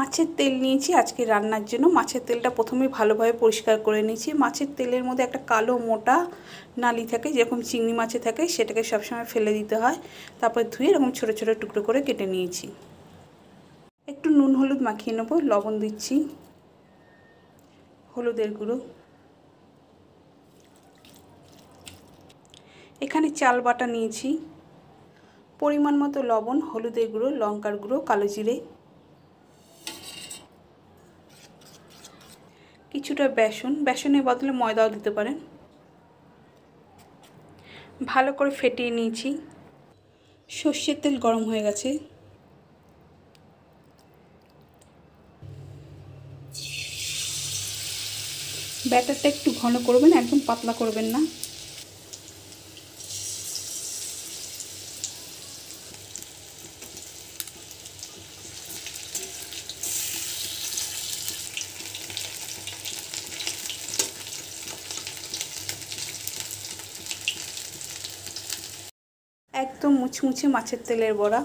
মাছের তেল নিয়েছি আজকে রান্নার জন্য। মাছের তেলটা প্রথমে ভালোভাবে পরিষ্কার করে নিয়েছি। মাছের তেলের মধ্যে একটা কালো মোটা নালি থাকে, যেরকম চিংড়ি মাছে থাকে, সেটাকে সবসময় ফেলে দিতে হয়। তারপর ধুয়ে এরকম ছোটো ছোটো টুকরো করে কেটে নিয়েছি। একটু নুন হলুদ মাখিয়ে নেবো, লবণ দিচ্ছি, হলুদের গুঁড়ো, এখানে চাল বাটা নিয়েছি, পরিমাণ মতো লবণ, হলুদের গুঁড়ো, লঙ্কার গুঁড়ো, কালো জিরে, কিছুটা বেসন, বেসনের বদলে ময়দাও দিতে পারেন। ভালো করে ফেটিয়ে নিয়েছি। সর্ষের তেল গরম হয়ে গেছে। ব্যাটারটা একটু ঘন করবেন, একদম পাতলা করবেন না। একদম মুচমুচে মাছের তেলের বড়া।